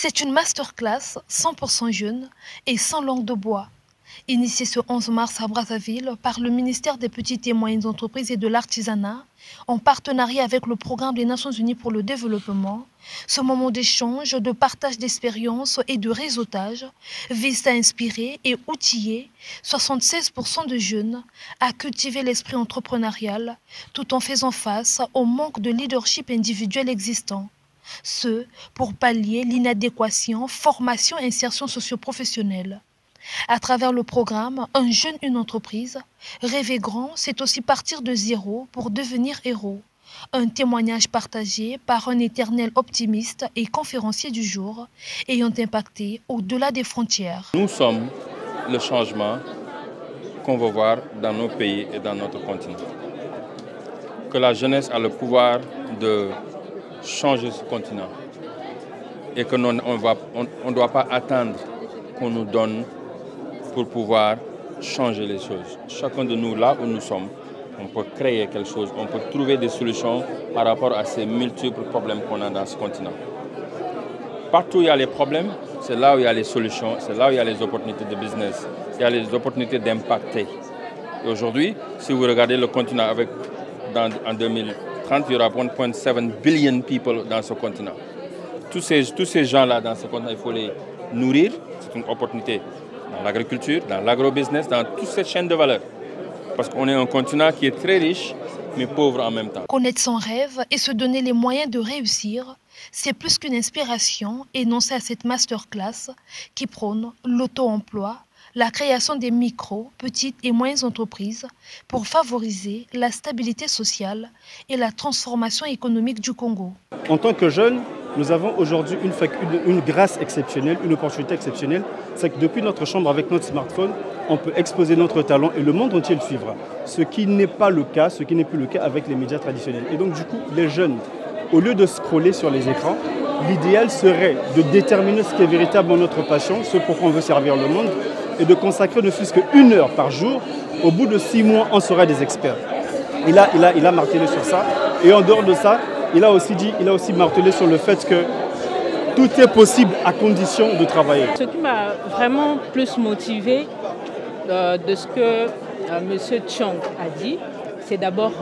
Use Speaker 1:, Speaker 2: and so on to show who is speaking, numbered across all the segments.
Speaker 1: C'est une masterclass 100% jeune et sans langue de bois. Initiée ce 11 mars à Brazzaville par le ministère des Petites et Moyennes Entreprises et de l'Artisanat, en partenariat avec le Programme des Nations Unies pour le Développement, ce moment d'échange, de partage d'expériences et de réseautage vise à inspirer et outiller 76% de jeunes à cultiver l'esprit entrepreneurial tout en faisant face au manque de leadership individuel existant. Ce, pour pallier l'inadéquation, formation et insertion socio-professionnelle. À travers le programme Un jeune, une entreprise, rêver grand, c'est aussi partir de zéro pour devenir héros. Un témoignage partagé par un éternel optimiste et conférencier du jour, ayant impacté au-delà des frontières.
Speaker 2: Nous sommes le changement qu'on veut voir dans nos pays et dans notre continent. Que la jeunesse a le pouvoir de changer ce continent et qu'on ne doit pas attendre qu'on nous donne pour pouvoir changer les choses. Chacun de nous, là où nous sommes, on peut créer quelque chose, on peut trouver des solutions par rapport à ces multiples problèmes qu'on a dans ce continent. Partout où il y a les problèmes, c'est là où il y a les solutions, c'est là où il y a les opportunités de business, il y a les opportunités d'impacter. Et aujourd'hui, si vous regardez le continent en 2030, il y aura 1,7 billion people dans ce continent. Tous ces gens-là dans ce continent, il faut les nourrir, c'est une opportunité dans l'agriculture, dans l'agrobusiness, dans toutes ces chaînes de valeur. Parce qu'on est un continent qui est très riche, mais pauvre en même temps.
Speaker 1: Connaître son rêve et se donner les moyens de réussir, c'est plus qu'une inspiration énoncée à cette masterclass qui prône l'auto-emploi, la création des micro, petites et moyennes entreprises pour favoriser la stabilité sociale et la transformation économique du Congo.
Speaker 3: En tant que jeunes, nous avons aujourd'hui une grâce exceptionnelle, une opportunité exceptionnelle. C'est que depuis notre chambre, avec notre smartphone, on peut exposer notre talent et le monde entier le suivra. Ce qui n'est pas le cas, ce qui n'est plus le cas avec les médias traditionnels. Et donc du coup, les jeunes, au lieu de scroller sur les écrans, l'idéal serait de déterminer ce qui est véritablement notre passion, ce pour quoi on veut servir le monde, et de consacrer ne fût-ce qu'une heure par jour. Au bout de 6 mois, on sera des experts. Il a martelé sur ça. Et en dehors de ça, il a aussi martelé sur le fait que tout est possible à condition de travailler.
Speaker 4: Ce qui m'a vraiment plus motivé de ce que M. Chong a dit, c'est d'abord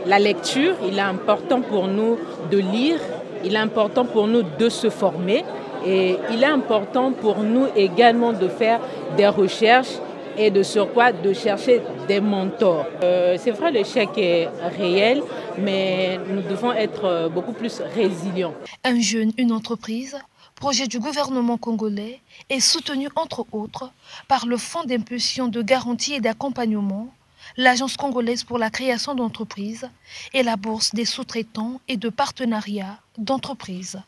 Speaker 4: la lecture. Il est important pour nous de lire, il est important pour nous de se former et il est important pour nous également de faire des recherches et de surcroît de chercher des mentors. C'est vrai, l'échec est réel, mais nous devons être beaucoup plus résilients.
Speaker 1: Un jeune, une entreprise, projet du gouvernement congolais, est soutenu entre autres par le Fonds d'impulsion de garantie et d'accompagnement, l'Agence congolaise pour la création d'entreprises et la Bourse des sous-traitants et de partenariats d'entreprises.